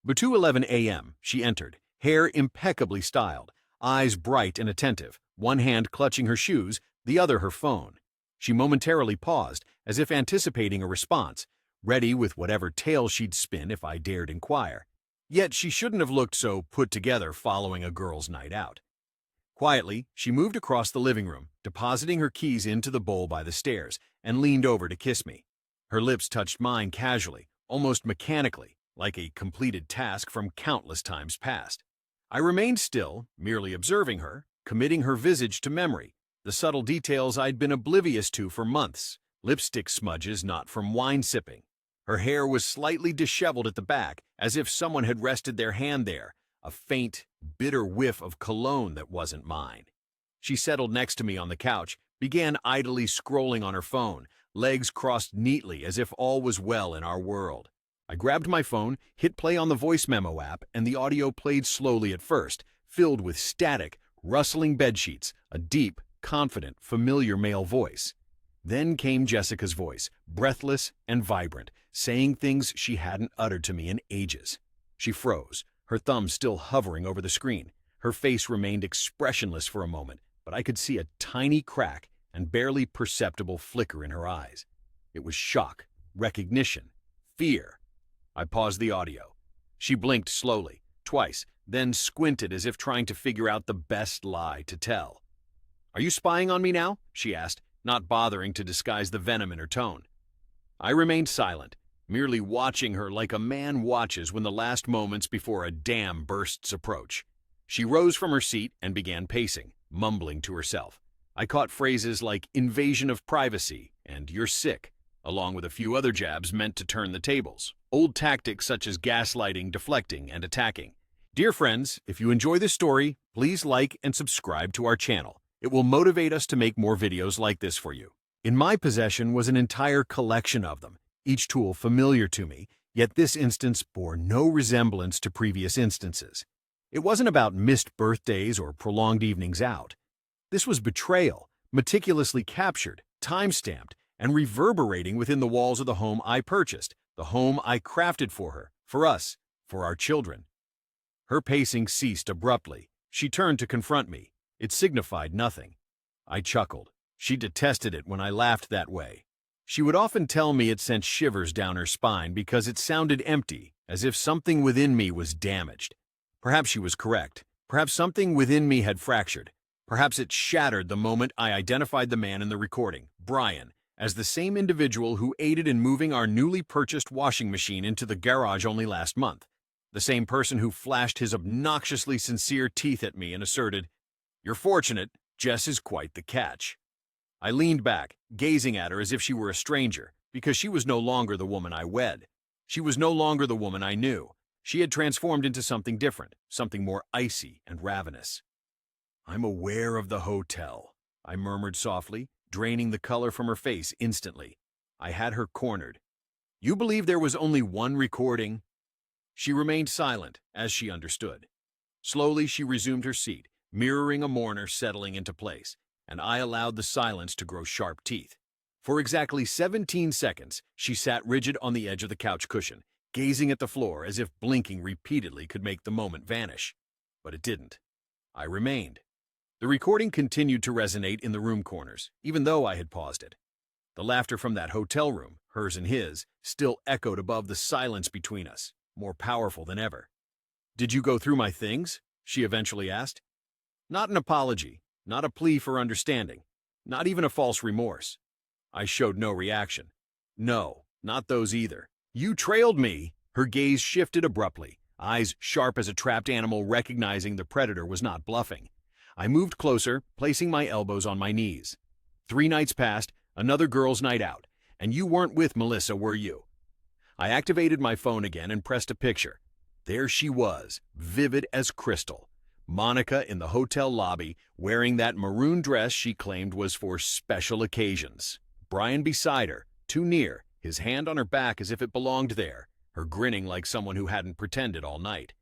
But 2:11 a.m., she entered, hair impeccably styled, eyes bright and attentive, one hand clutching her shoes, the other her phone. She momentarily paused, as if anticipating a response, ready with whatever tale she'd spin if I dared inquire. Yet she shouldn't have looked so put together following a girls' night out. Quietly, she moved across the living room, depositing her keys into the bowl by the stairs, and leaned over to kiss me. Her lips touched mine casually, almost mechanically, like a completed task from countless times past. I remained still, merely observing her, committing her visage to memory, the subtle details I'd been oblivious to for months, lipstick smudges not from wine sipping. Her hair was slightly disheveled at the back, as if someone had rested their hand there, a faint, bitter whiff of cologne that wasn't mine. She settled next to me on the couch, began idly scrolling on her phone, legs crossed neatly as if all was well in our world. I grabbed my phone, hit play on the voice memo app, and the audio played slowly at first, filled with static, rustling bedsheets, a deep, confident, familiar male voice. Then came Jessica's voice, breathless and vibrant, saying things she hadn't uttered to me in ages. She froze, her thumb still hovering over the screen. Her face remained expressionless for a moment, but I could see a tiny crack and barely perceptible flicker in her eyes. It was shock, recognition, fear. I paused the audio. She blinked slowly, twice, then squinted as if trying to figure out the best lie to tell. "Are you spying on me now?" she asked, not bothering to disguise the venom in her tone. I remained silent, merely watching her like a man watches when the last moments before a dam bursts approach. She rose from her seat and began pacing, mumbling to herself. I caught phrases like invasion of privacy and "you're sick," along with a few other jabs meant to turn the tables. Old tactics such as gaslighting, deflecting, and attacking. Dear friends, if you enjoy this story, please like and subscribe to our channel. It will motivate us to make more videos like this for you. In my possession was an entire collection of them, each tool familiar to me, yet this instance bore no resemblance to previous instances. It wasn't about missed birthdays or prolonged evenings out. This was betrayal, meticulously captured, time-stamped, and reverberating within the walls of the home I purchased, the home I crafted for her, for us, for our children. Her pacing ceased abruptly. She turned to confront me. It signified nothing. I chuckled. She detested it when I laughed that way. She would often tell me it sent shivers down her spine because it sounded empty, as if something within me was damaged. Perhaps she was correct. Perhaps something within me had fractured. Perhaps it shattered the moment I identified the man in the recording, Brian, as the same individual who aided in moving our newly purchased washing machine into the garage only last month. The same person who flashed his obnoxiously sincere teeth at me and asserted, "You're fortunate, Jess is quite the catch." I leaned back, gazing at her as if she were a stranger, because she was no longer the woman I wed. She was no longer the woman I knew. She had transformed into something different, something more icy and ravenous. "I'm aware of the hotel," I murmured softly, draining the color from her face instantly. I had her cornered. "You believe there was only one recording?" She remained silent, as she understood. Slowly she resumed her seat, mirroring a mourner settling into place, and I allowed the silence to grow sharp teeth. For exactly 17 seconds, she sat rigid on the edge of the couch cushion, gazing at the floor as if blinking repeatedly could make the moment vanish. But it didn't. I remained. The recording continued to resonate in the room corners, even though I had paused it. The laughter from that hotel room, hers and his, still echoed above the silence between us, more powerful than ever. "Did you go through my things?" she eventually asked. Not an apology, not a plea for understanding, not even a false remorse. I showed no reaction. "No, not those either. You trailed me." Her gaze shifted abruptly, eyes sharp as a trapped animal recognizing the predator was not bluffing. I moved closer, placing my elbows on my knees. 3 nights passed, another girls' night out, and you weren't with Melissa, were you? I activated my phone again and pressed a picture. There she was, vivid as crystal. Monica in the hotel lobby, wearing that maroon dress she claimed was for special occasions. Brian beside her, too near, his hand on her back as if it belonged there, her grinning like someone who hadn't pretended all night.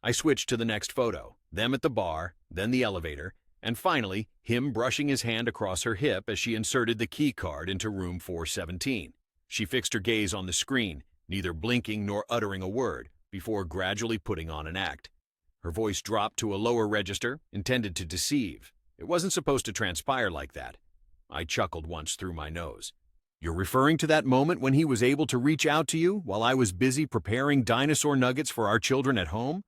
I switched to the next photo, them at the bar, then the elevator, and finally, him brushing his hand across her hip as she inserted the key card into room 417. She fixed her gaze on the screen, neither blinking nor uttering a word, before gradually putting on an act. Her voice dropped to a lower register, intended to deceive. It wasn't supposed to transpire like that. I chuckled once through my nose. You're referring to that moment when he was able to reach out to you while I was busy preparing dinosaur nuggets for our children at home?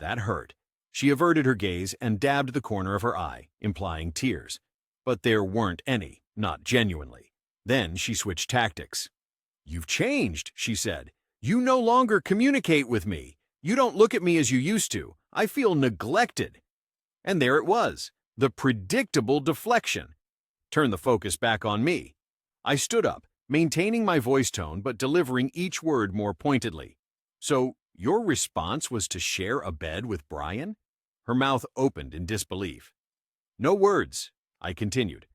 That hurt. She averted her gaze and dabbed the corner of her eye, implying tears. But there weren't any, not genuinely. Then she switched tactics. You've changed, she said. You no longer communicate with me. You don't look at me as you used to. I feel neglected. And there it was, the predictable deflection. Turn the focus back on me. I stood up, maintaining my voice tone but delivering each word more pointedly. So, your response was to share a bed with Brian? Her mouth opened in disbelief. No words, I continued.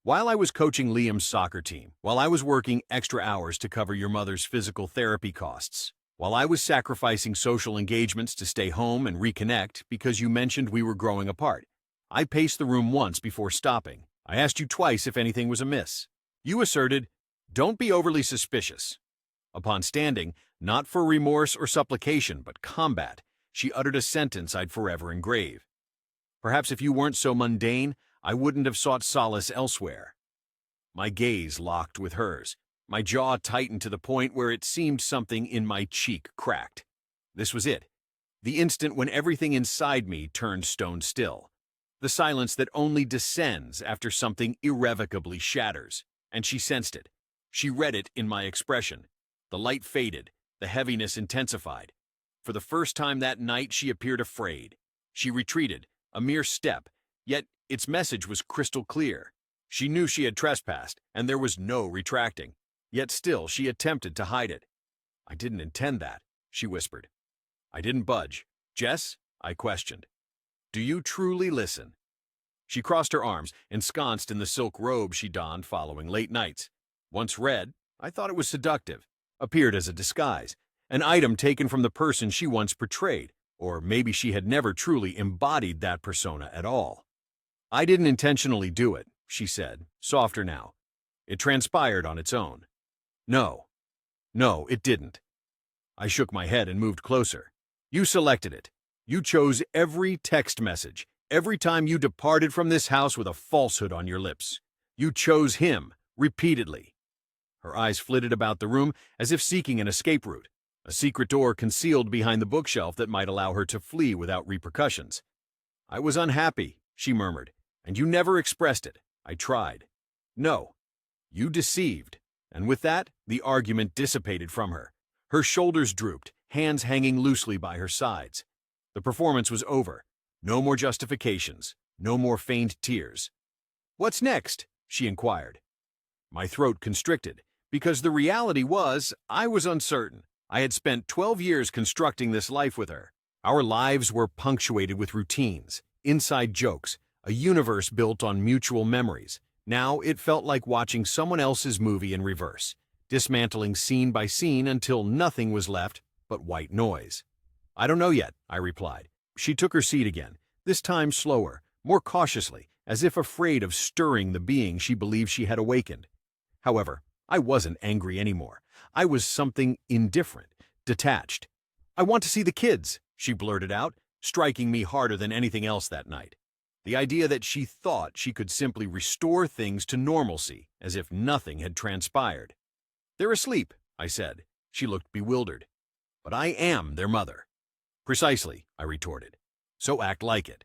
While I was coaching Liam's soccer team, while I was working extra hours to cover your mother's physical therapy costs, while I was sacrificing social engagements to stay home and reconnect because you mentioned we were growing apart, I paced the room once before stopping. I asked you twice if anything was amiss. You asserted, "Don't be overly suspicious." Upon standing, not for remorse or supplication, but combat, she uttered a sentence I'd forever engrave. Perhaps if you weren't so mundane, I wouldn't have sought solace elsewhere. My gaze locked with hers. My jaw tightened to the point where it seemed something in my cheek cracked. This was it. The instant when everything inside me turned stone still. The silence that only descends after something irrevocably shatters. And she sensed it. She read it in my expression. The light faded. The heaviness intensified. For the first time that night, she appeared afraid. She retreated, a mere step, yet its message was crystal clear. She knew she had trespassed, and there was no retracting. Yet still she attempted to hide it. "I didn't intend that," she whispered. I didn't budge. "Jess?" I questioned. "Do you truly listen?" She crossed her arms, ensconced in the silk robe she donned following late nights. Once read, I thought it was seductive. Appeared as a disguise, an item taken from the person she once portrayed, or maybe she had never truly embodied that persona at all. "I didn't intentionally do it," she said, softer now. "It transpired on its own." No, it didn't. I shook my head and moved closer. "You selected it. You chose every text message, every time you departed from this house with a falsehood on your lips. You chose him, repeatedly." Her eyes flitted about the room as if seeking an escape route, a secret door concealed behind the bookshelf that might allow her to flee without repercussions. "I was unhappy," she murmured, "and you never expressed it. I tried." "No, you deceived." And with that, the argument dissipated from her. Her shoulders drooped, hands hanging loosely by her sides. The performance was over. No more justifications, no more feigned tears. "What's next?" she inquired. My throat constricted, because the reality was I was uncertain. I had spent 12 years constructing this life with her. Our lives were punctuated with routines, inside jokes, a universe built on mutual memories. Now it felt like watching someone else's movie in reverse, dismantling scene by scene until nothing was left but white noise. "I don't know yet," I replied. She took her seat again, this time slower, more cautiously, as if afraid of stirring the being she believed she had awakened. However, I wasn't angry anymore. I was something indifferent, detached. "I want to see the kids," she blurted out, striking me harder than anything else that night. The idea that she thought she could simply restore things to normalcy as if nothing had transpired. "They're asleep," I said. She looked bewildered. "But I am their mother." "Precisely," I retorted. "So act like it."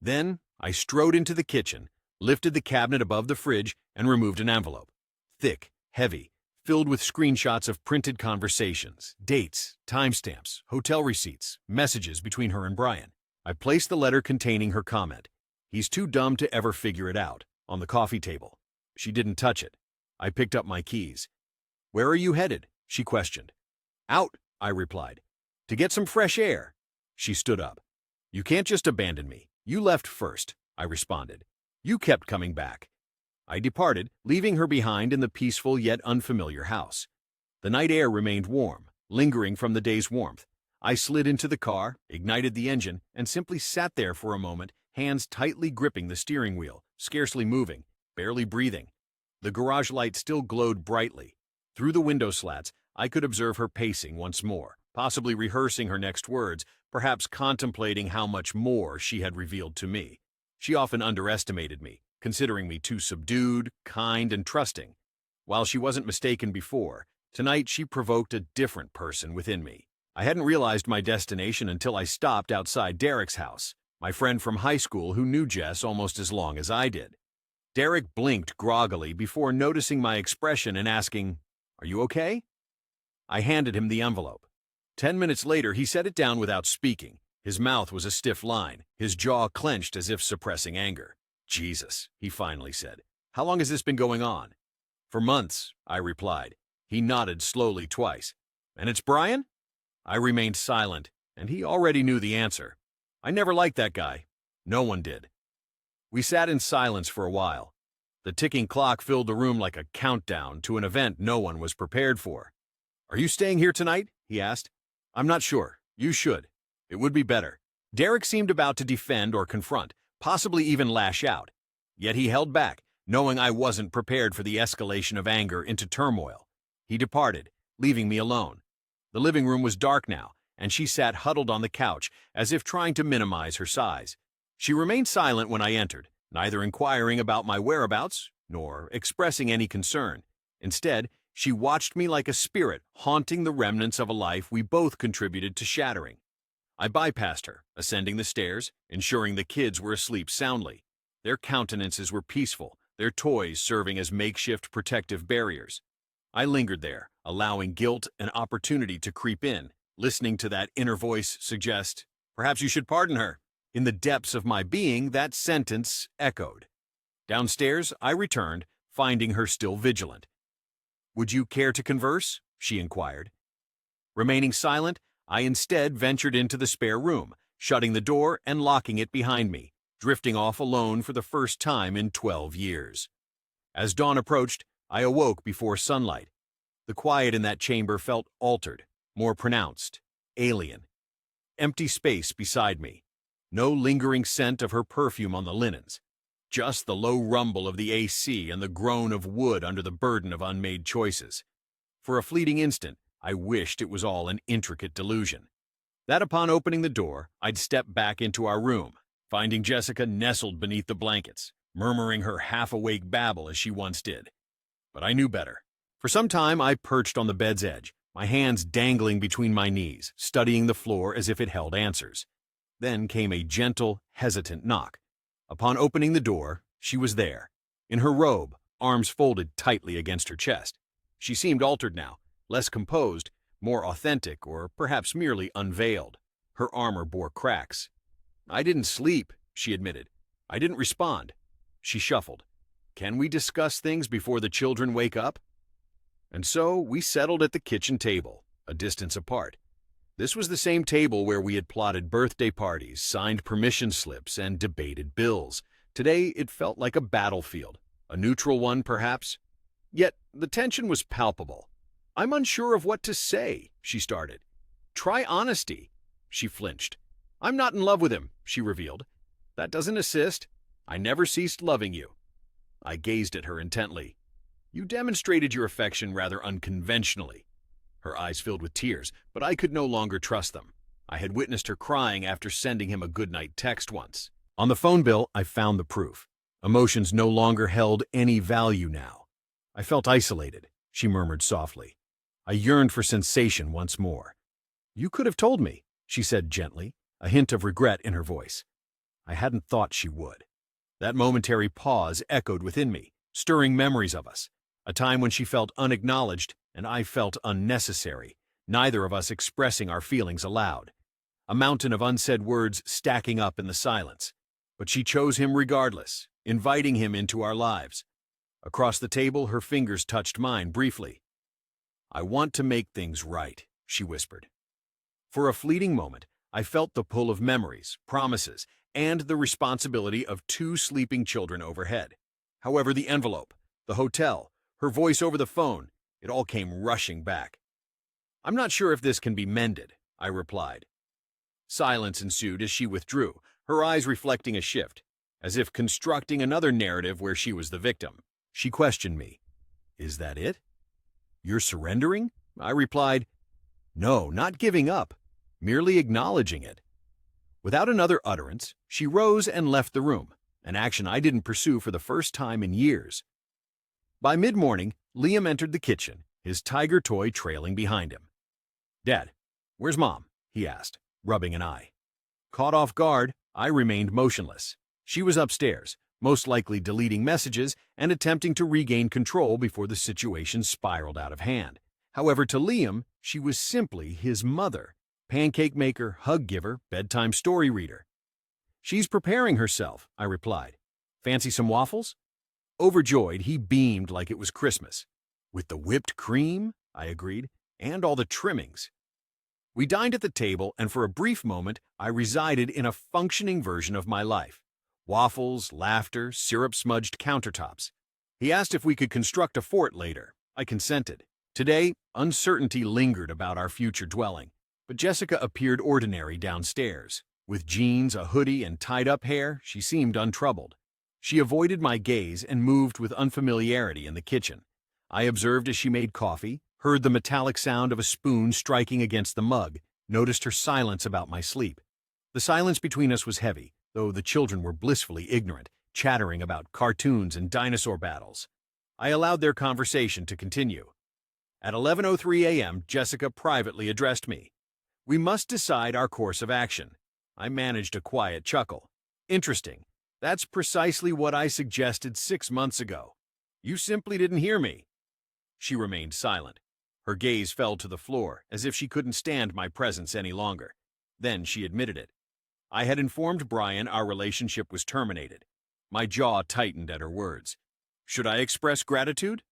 Then I strode into the kitchen, lifted the cabinet above the fridge, and removed an envelope. Thick, heavy, filled with screenshots of printed conversations, dates, timestamps, hotel receipts, messages between her and Brian. I placed the letter containing her comment, "He's too dumb to ever figure it out," on the coffee table. She didn't touch it. I picked up my keys. "Where are you headed?" she questioned. "Out," I replied. "To get some fresh air." She stood up. "You can't just abandon me. You left first," I responded. "You kept coming back." I departed, leaving her behind in the peaceful yet unfamiliar house. The night air remained warm, lingering from the day's warmth. I slid into the car, ignited the engine, and simply sat there for a moment, hands tightly gripping the steering wheel, scarcely moving, barely breathing. The garage light still glowed brightly. Through the window slats, I could observe her pacing once more, possibly rehearsing her next words, perhaps contemplating how much more she had revealed to me. She often underestimated me, considering me too subdued, kind, and trusting. While she wasn't mistaken before, tonight she provoked a different person within me. I hadn't realized my destination until I stopped outside Derek's house, my friend from high school who knew Jess almost as long as I did. Derek blinked groggily before noticing my expression and asking, "Are you okay?" I handed him the envelope. 10 minutes later, he set it down without speaking. His mouth was a stiff line, his jaw clenched as if suppressing anger. "Jesus," he finally said. "How long has this been going on?" "For months," I replied. He nodded slowly twice. "And it's Brian?" I remained silent, and he already knew the answer. I never liked that guy. No one did. We sat in silence for a while. The ticking clock filled the room like a countdown to an event no one was prepared for. "Are you staying here tonight?" he asked. "I'm not sure. You should. It would be better." Derek seemed about to defend or confront, possibly even lash out. Yet he held back, knowing I wasn't prepared for the escalation of anger into turmoil. He departed, leaving me alone. The living room was dark now, and she sat huddled on the couch, as if trying to minimize her size. She remained silent when I entered, neither inquiring about my whereabouts nor expressing any concern. Instead, she watched me like a spirit haunting the remnants of a life we both contributed to shattering. I bypassed her, ascending the stairs, ensuring the kids were asleep soundly. Their countenances were peaceful, their toys serving as makeshift protective barriers. I lingered there, allowing guilt an opportunity to creep in, listening to that inner voice suggest, "Perhaps you should pardon her." In the depths of my being, that sentence echoed. Downstairs, I returned, finding her still vigilant. "Would you care to converse?" she inquired. Remaining silent, I instead ventured into the spare room, shutting the door and locking it behind me, drifting off alone for the first time in 12 years. As dawn approached, I awoke before sunlight. The quiet in that chamber felt altered, more pronounced, alien. Empty space beside me. No lingering scent of her perfume on the linens. Just the low rumble of the AC and the groan of wood under the burden of unmade choices. For a fleeting instant, I wished it was all an intricate delusion. That upon opening the door, I'd step back into our room, finding Jessica nestled beneath the blankets, murmuring her half-awake babble as she once did. But I knew better. For some time, I perched on the bed's edge, my hands dangling between my knees, studying the floor as if it held answers. Then came a gentle, hesitant knock. Upon opening the door, she was there, in her robe, arms folded tightly against her chest. She seemed altered now, less composed, more authentic, or perhaps merely unveiled. Her armor bore cracks. "I didn't sleep," she admitted. "I didn't respond." She shuffled. "Can we discuss things before the children wake up?" And so we settled at the kitchen table, a distance apart. This was the same table where we had plotted birthday parties, signed permission slips, and debated bills. Today it felt like a battlefield, a neutral one perhaps. Yet the tension was palpable. "I'm unsure of what to say," she started. "Try honesty." She flinched. "I'm not in love with him," she revealed. "That doesn't assist. I never ceased loving you." I gazed at her intently. "You demonstrated your affection rather unconventionally." Her eyes filled with tears, but I could no longer trust them. I had witnessed her crying after sending him a goodnight text once. On the phone bill, I found the proof. Emotions no longer held any value now. "I felt isolated," she murmured softly. I yearned for sensation once more. "You could have told me," she said gently, a hint of regret in her voice. I hadn't thought she would. That momentary pause echoed within me, stirring memories of us. A time when she felt unacknowledged and I felt unnecessary, neither of us expressing our feelings aloud. A mountain of unsaid words stacking up in the silence. But she chose him regardless, inviting him into our lives. Across the table, her fingers touched mine briefly. "I want to make things right," she whispered. For a fleeting moment, I felt the pull of memories, promises, and the responsibility of 2 sleeping children overhead. However, the envelope, the hotel, her voice over the phone, it all came rushing back. "I'm not sure if this can be mended," I replied. Silence ensued as she withdrew, her eyes reflecting a shift, as if constructing another narrative where she was the victim. She questioned me. "Is that it? You're surrendering?" I replied, No, not giving up, merely acknowledging it. Without another utterance, she rose and left the room, an action I didn't pursue for the first time in years. By mid-morning, Liam entered the kitchen, his tiger toy trailing behind him. "Dad, where's Mom?" he asked, rubbing an eye. Caught off guard, I remained motionless. She was upstairs, most likely deleting messages and attempting to regain control before the situation spiraled out of hand. However, to Liam, she was simply his mother, pancake maker, hug giver, bedtime story reader. "She's preparing herself," I replied. "Fancy some waffles?" Overjoyed, he beamed like it was Christmas. "With the whipped cream?" I agreed, "and all the trimmings." We dined at the table, and for a brief moment, I resided in a functioning version of my life. Waffles, laughter, syrup-smudged countertops. He asked if we could construct a fort later. I consented. Today, uncertainty lingered about our future dwelling, but Jessica appeared ordinary downstairs. With jeans, a hoodie, and tied-up hair, she seemed untroubled. She avoided my gaze and moved with unfamiliarity in the kitchen. I observed as she made coffee, heard the metallic sound of a spoon striking against the mug, noticed her silence about my sleep. The silence between us was heavy, though the children were blissfully ignorant, chattering about cartoons and dinosaur battles. I allowed their conversation to continue. At 11:03 a.m., Jessica privately addressed me. "We must decide our course of action." I managed a quiet chuckle. "Interesting. That's precisely what I suggested 6 months ago. You simply didn't hear me." She remained silent. Her gaze fell to the floor, as if she couldn't stand my presence any longer. Then she admitted it. I had informed Brian our relationship was terminated. My jaw tightened at her words. Should I express gratitude?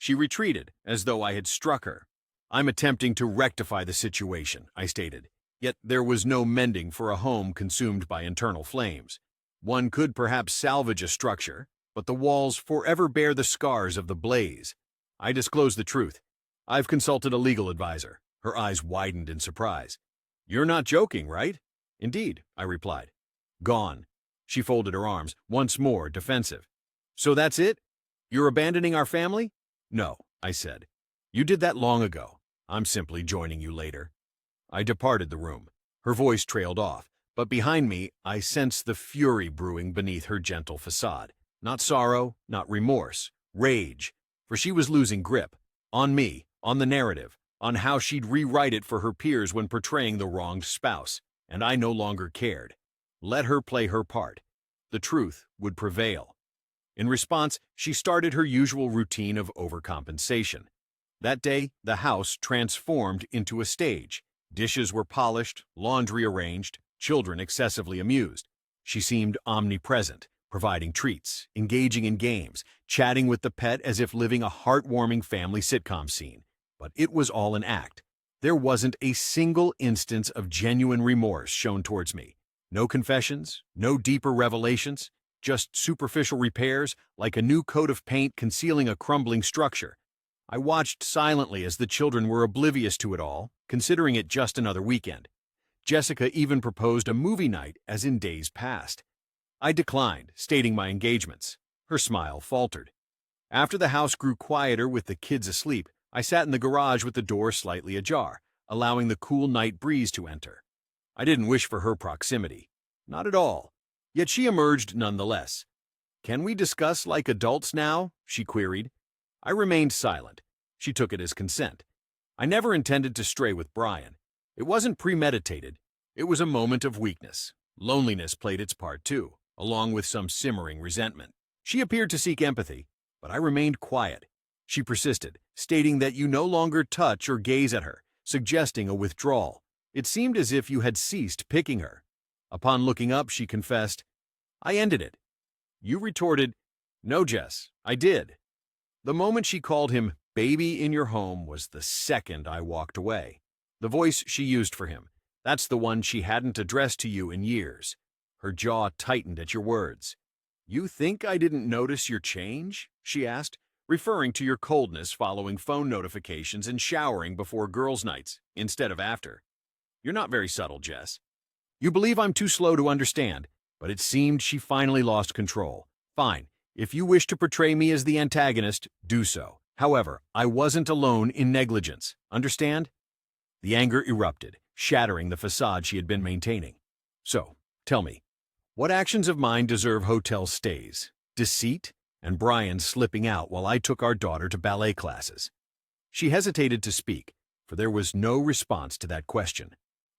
She retreated, as though I had struck her. "I'm attempting to rectify the situation," I stated. Yet there was no mending for a home consumed by internal flames. One could perhaps salvage a structure, but the walls forever bear the scars of the blaze. I disclosed the truth. "I've consulted a legal advisor." Her eyes widened in surprise. "You're not joking, right?" "Indeed," I replied. "Gone." She folded her arms, once more defensive. "So that's it? You're abandoning our family?" "No," I said. "You did that long ago. I'm simply joining you later." I departed the room. Her voice trailed off, but behind me I sensed the fury brewing beneath her gentle facade. Not sorrow, not remorse, rage, for she was losing grip. On me, on the narrative, on how she'd rewrite it for her peers when portraying the wronged spouse, and I no longer cared. Let her play her part. The truth would prevail. In response, she started her usual routine of overcompensation. That day, the house transformed into a stage. Dishes were polished, laundry arranged, children excessively amused. She seemed omnipresent, providing treats, engaging in games, chatting with the pet as if living a heartwarming family sitcom scene. But it was all an act. There wasn't a single instance of genuine remorse shown towards me. No confessions, no deeper revelations, just superficial repairs, like a new coat of paint concealing a crumbling structure. I watched silently as the children were oblivious to it all, considering it just another weekend. Jessica even proposed a movie night as in days past. I declined, stating my engagements. Her smile faltered. After the house grew quieter with the kids asleep, I sat in the garage with the door slightly ajar, allowing the cool night breeze to enter. I didn't wish for her proximity. Not at all. Yet she emerged nonetheless. "Can we discuss like adults now?" she queried. I remained silent. She took it as consent. I never intended to stray with Brian. It wasn't premeditated. It was a moment of weakness. Loneliness played its part too, along with some simmering resentment. She appeared to seek empathy, but I remained quiet. She persisted, stating that you no longer touch or gaze at her, suggesting a withdrawal. It seemed as if you had ceased picking her. Upon looking up, she confessed, "I ended it." You retorted, "No, Jess, I did." The moment she called him baby in your home was the second I walked away. The voice she used for him, that's the one she hadn't addressed to you in years. Her jaw tightened at your words. "You think I didn't notice your change?" she asked, referring to your coldness following phone notifications and showering before girls' nights instead of after. You're not very subtle, Jess. You believe I'm too slow to understand, but it seemed she finally lost control. Fine. If you wish to portray me as the antagonist, do so. However, I wasn't alone in negligence. Understand? The anger erupted, shattering the facade she had been maintaining. So, tell me, what actions of mine deserve hotel stays? Deceit? And Brian slipping out while I took our daughter to ballet classes? She hesitated to speak, for there was no response to that question.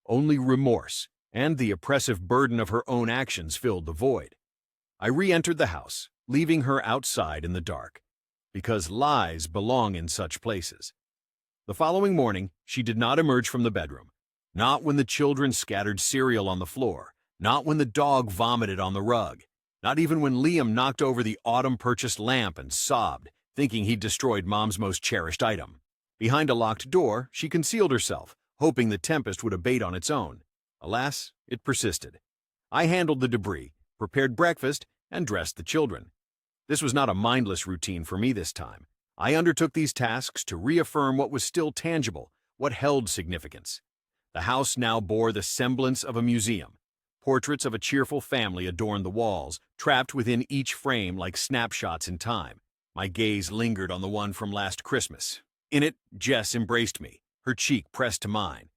Only remorse, and the oppressive burden of her own actions filled the void. I re-entered the house, leaving her outside in the dark, because lies belong in such places. The following morning, she did not emerge from the bedroom. Not when the children scattered cereal on the floor, not when the dog vomited on the rug, not even when Liam knocked over the autumn-purchased lamp and sobbed, thinking he'd destroyed Mom's most cherished item. Behind a locked door, she concealed herself, hoping the tempest would abate on its own. Alas, it persisted. I handled the debris, prepared breakfast, and dressed the children. This was not a mindless routine for me this time. I undertook these tasks to reaffirm what was still tangible, what held significance. The house now bore the semblance of a museum. Portraits of a cheerful family adorned the walls, trapped within each frame like snapshots in time. My gaze lingered on the one from last Christmas. In it, Jess embraced me, her cheek pressed to mine.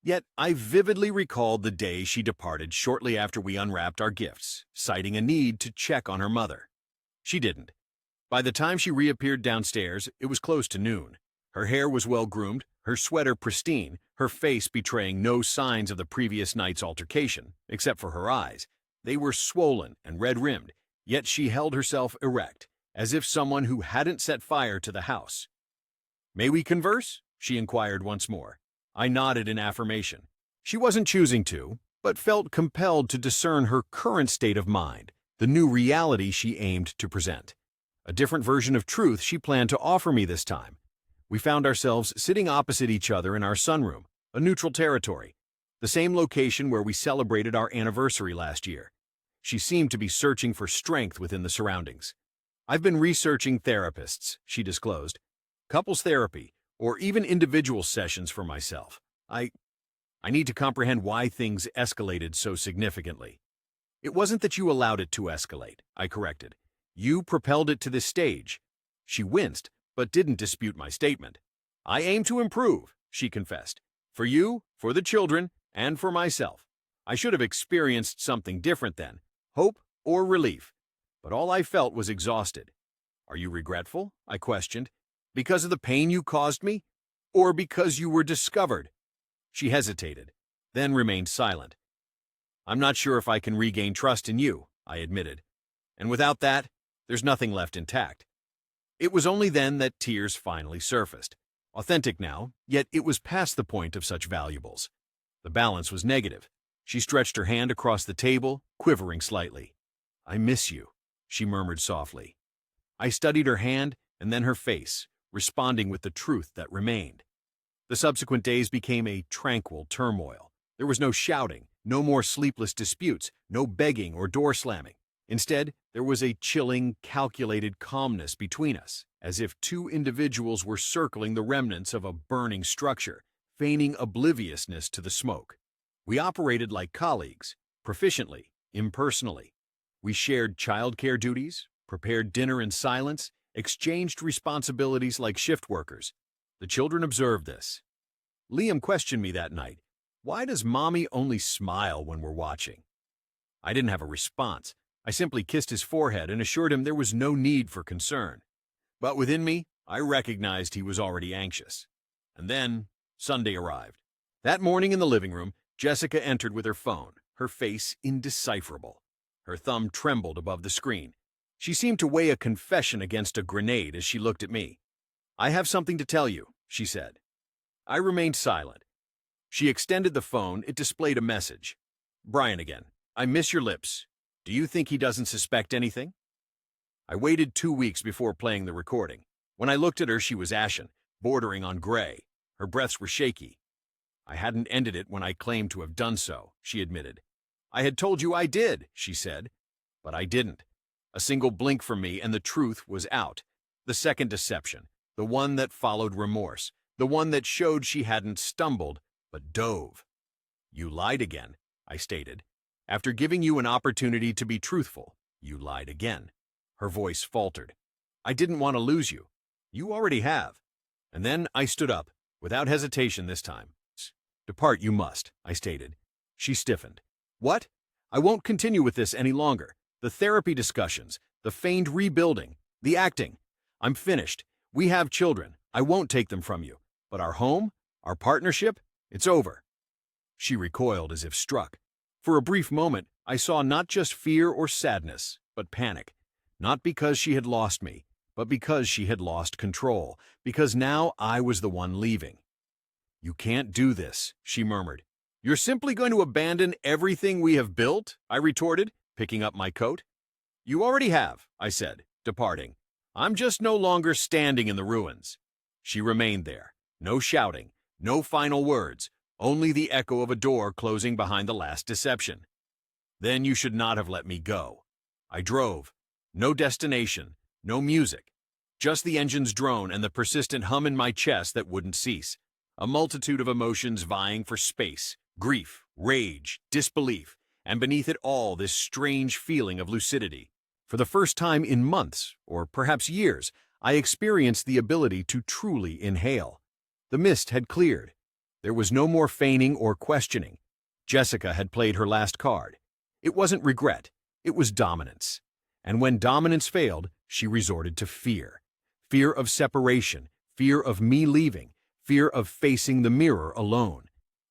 Yet I vividly recalled the day she departed shortly after we unwrapped our gifts, citing a need to check on her mother. She didn't. By the time she reappeared downstairs, it was close to noon. Her hair was well-groomed, her sweater pristine, her face betraying no signs of the previous night's altercation, except for her eyes. They were swollen and red-rimmed, yet she held herself erect, as if someone who hadn't set fire to the house. "May we converse?" she inquired once more. I nodded in affirmation. She wasn't choosing to, but felt compelled to discern her current state of mind, the new reality she aimed to present. A different version of truth she planned to offer me this time. We found ourselves sitting opposite each other in our sunroom, a neutral territory, the same location where we celebrated our anniversary last year. She seemed to be searching for strength within the surroundings. "I've been researching therapists," she disclosed. "Couples therapy, or even individual sessions for myself. I need to comprehend why things escalated so significantly." "It wasn't that you allowed it to escalate," I corrected. "You propelled it to this stage." She winced, but didn't dispute my statement. "I aim to improve," she confessed. "For you, for the children, and for myself. I should have experienced something different then, hope or relief. But all I felt was exhausted." "Are you regretful?" I questioned. "Because of the pain you caused me? Or because you were discovered?" She hesitated, then remained silent. "I'm not sure if I can regain trust in you," I admitted. "And without that, there's nothing left intact." It was only then that tears finally surfaced. Authentic now, yet it was past the point of such valuables. The balance was negative. She stretched her hand across the table, quivering slightly. "I miss you," she murmured softly. I studied her hand and then her face, responding with the truth that remained. The subsequent days became a tranquil turmoil. There was no shouting, no more sleepless disputes, no begging or door slamming. Instead, there was a chilling, calculated calmness between us, as if two individuals were circling the remnants of a burning structure, feigning obliviousness to the smoke. We operated like colleagues, proficiently, impersonally. We shared childcare duties, prepared dinner in silence, exchanged responsibilities like shift workers. The children observed this. Liam questioned me that night. "Why does Mommy only smile when we're watching?" I didn't have a response. I simply kissed his forehead and assured him there was no need for concern. But within me, I recognized he was already anxious. And then, Sunday arrived. That morning in the living room, Jessica entered with her phone, her face indecipherable. Her thumb trembled above the screen. She seemed to weigh a confession against a grenade as she looked at me. "I have something to tell you," she said. I remained silent. She extended the phone. It displayed a message. "Brian again. I miss your lips. Do you think he doesn't suspect anything?" I waited 2 weeks before playing the recording. When I looked at her, she was ashen, bordering on gray. Her breaths were shaky. "I hadn't ended it when I claimed to have done so," she admitted. "I had told you I did," she said. "But I didn't." A single blink from me and the truth was out. The second deception, the one that followed remorse, the one that showed she hadn't stumbled, but dove. "You lied again," I stated. "After giving you an opportunity to be truthful, you lied again." Her voice faltered. "I didn't want to lose you. You already have." And then I stood up, without hesitation this time. Depart you must, I stated. She stiffened. What? I won't continue with this any longer. The therapy discussions, the feigned rebuilding, the acting. I'm finished. We have children. I won't take them from you. But our home? Our partnership? It's over. She recoiled as if struck. For a brief moment, I saw not just fear or sadness, but panic. Not because she had lost me, but because she had lost control, because now I was the one leaving. You can't do this, she murmured. You're simply going to abandon everything we have built? I retorted, picking up my coat. You already have, I said, departing. I'm just no longer standing in the ruins. She remained there. No shouting, no final words, only the echo of a door closing behind the last deception. Then you should not have let me go. I drove. No destination, no music. Just the engine's drone and the persistent hum in my chest that wouldn't cease. A multitude of emotions vying for space, grief, rage, disbelief, and beneath it all this strange feeling of lucidity. For the first time in months, or perhaps years, I experienced the ability to truly inhale. The mist had cleared. There was no more feigning or questioning. Jessica had played her last card. It wasn't regret, it was dominance. And when dominance failed, she resorted to fear. Fear of separation, fear of me leaving, fear of facing the mirror alone.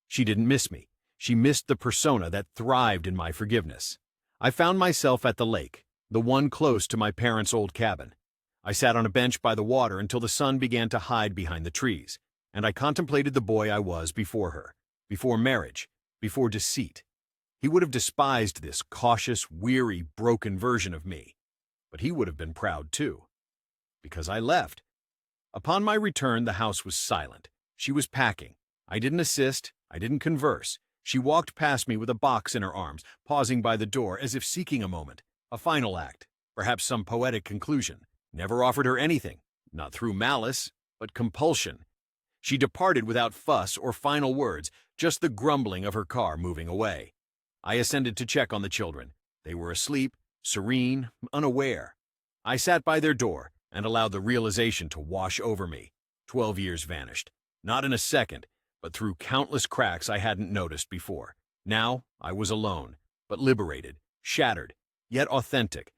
She didn't miss me. She missed the persona that thrived in my forgiveness. I found myself at the lake, the one close to my parents' old cabin. I sat on a bench by the water until the sun began to hide behind the trees, and I contemplated the boy I was before her, before marriage, before deceit. He would have despised this cautious, weary, broken version of me, but he would have been proud too. Because I left. Upon my return, the house was silent. She was packing. I didn't assist. I didn't converse. She walked past me with a box in her arms, pausing by the door as if seeking a moment, a final act, perhaps some poetic conclusion. Never offered her anything, not through malice, but compulsion. She departed without fuss or final words, just the grumbling of her car moving away. I ascended to check on the children. They were asleep, serene, unaware. I sat by their door and allowed the realization to wash over me. 12 years vanished, not in a second, but through countless cracks I hadn't noticed before. Now I was alone, but liberated, shattered, yet authentic.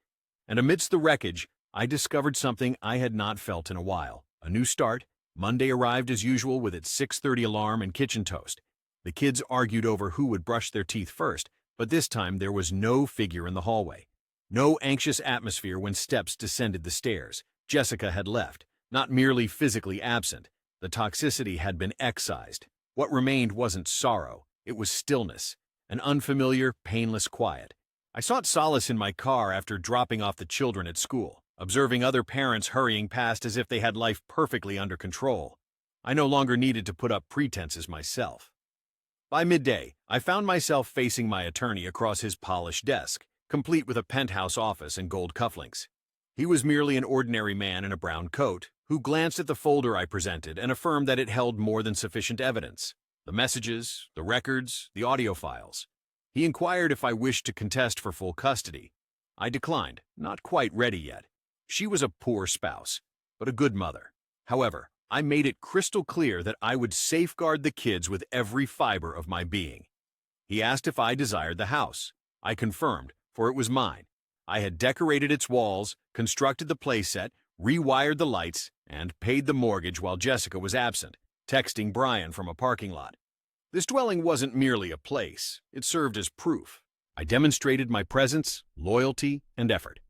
And amidst the wreckage, I discovered something I had not felt in a while. A new start. Monday arrived as usual with its 6:30 alarm and kitchen toast. The kids argued over who would brush their teeth first, but this time there was no figure in the hallway. No anxious atmosphere when steps descended the stairs. Jessica had left, not merely physically absent. The toxicity had been excised. What remained wasn't sorrow, it was stillness, an unfamiliar, painless quiet. I sought solace in my car after dropping off the children at school, observing other parents hurrying past as if they had life perfectly under control. I no longer needed to put up pretenses myself. By midday, I found myself facing my attorney across his polished desk, complete with a penthouse office and gold cufflinks. He was merely an ordinary man in a brown coat, who glanced at the folder I presented and affirmed that it held more than sufficient evidence. The messages, the records, the audio files. He inquired if I wished to contest for full custody. I declined, not quite ready yet. She was a poor spouse, but a good mother. However, I made it crystal clear that I would safeguard the kids with every fiber of my being. He asked if I desired the house. I confirmed, for it was mine. I had decorated its walls, constructed the playset, rewired the lights, and paid the mortgage while Jessica was absent, texting Brian from a parking lot. This dwelling wasn't merely a place, it served as proof. I demonstrated my presence, loyalty, and effort.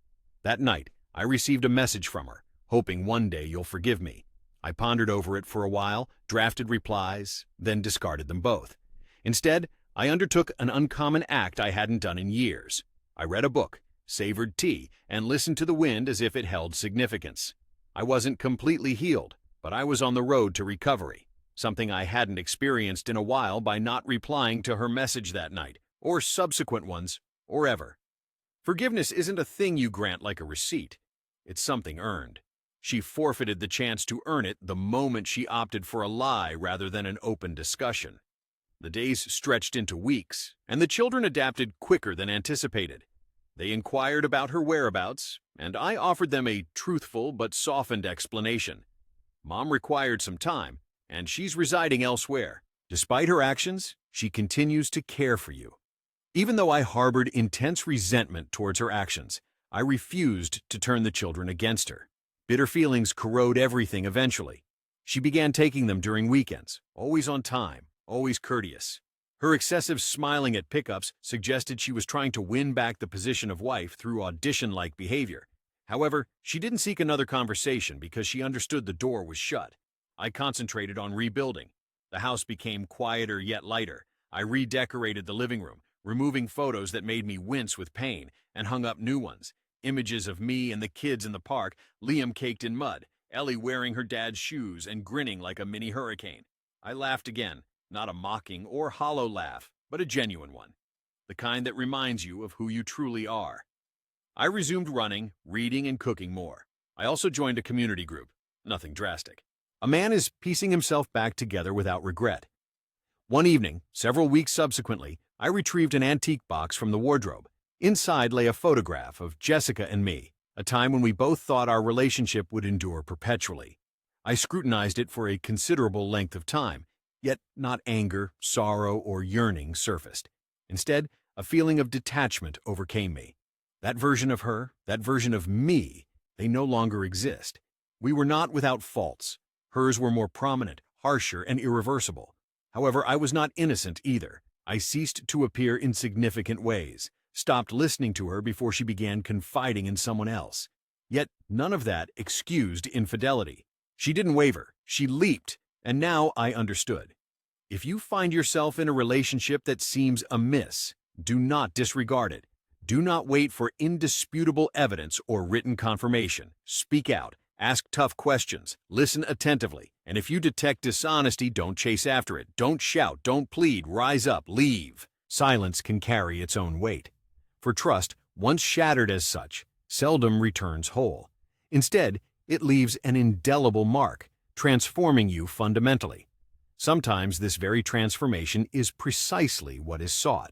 That night, I received a message from her, hoping one day you'll forgive me. I pondered over it for a while, drafted replies, then discarded them both. Instead, I undertook an uncommon act I hadn't done in years. I read a book, savored tea, and listened to the wind as if it held significance. I wasn't completely healed, but I was on the road to recovery, something I hadn't experienced in a while by not replying to her message that night, or subsequent ones, or ever. Forgiveness isn't a thing you grant like a receipt. It's something earned. She forfeited the chance to earn it the moment she opted for a lie rather than an open discussion. The days stretched into weeks, and the children adapted quicker than anticipated. They inquired about her whereabouts, and I offered them a truthful but softened explanation. Mom required some time, and she's residing elsewhere, Despite her actions, she continues to care for you. Even though I harbored intense resentment towards her actions, I refused to turn the children against her. Bitter feelings corrode everything eventually. She began taking them during weekends, always on time, always courteous. Her excessive smiling at pickups suggested she was trying to win back the position of wife through audition-like behavior. However, she didn't seek another conversation because she understood the door was shut. I concentrated on rebuilding. The house became quieter yet lighter. I redecorated the living room, removing photos that made me wince with pain, and hung up new ones. Images of me and the kids in the park, Liam caked in mud, Ellie wearing her dad's shoes and grinning like a mini hurricane. I laughed again, not a mocking or hollow laugh, but a genuine one, the kind that reminds you of who you truly are. I resumed running, reading, and cooking more. I also joined a community group. Nothing drastic. A man is piecing himself back together without regret. One evening, several weeks subsequently, I retrieved an antique box from the wardrobe. Inside lay a photograph of Jessica and me, a time when we both thought our relationship would endure perpetually. I scrutinized it for a considerable length of time, yet not anger, sorrow, or yearning surfaced. Instead, a feeling of detachment overcame me. That version of her, that version of me, they no longer exist. We were not without faults. Hers were more prominent, harsher, and irreversible. However, I was not innocent either. I ceased to appear in significant ways, stopped listening to her before she began confiding in someone else. Yet none of that excused infidelity. She didn't waver, she leaped, and now I understood. If you find yourself in a relationship that seems amiss, do not disregard it. Do not wait for indisputable evidence or written confirmation. Speak out, ask tough questions, listen attentively, and if you detect dishonesty, don't chase after it. Don't shout, don't plead, rise up, leave. Silence can carry its own weight. For trust, once shattered as such, seldom returns whole. Instead, it leaves an indelible mark, transforming you fundamentally. Sometimes this very transformation is precisely what is sought.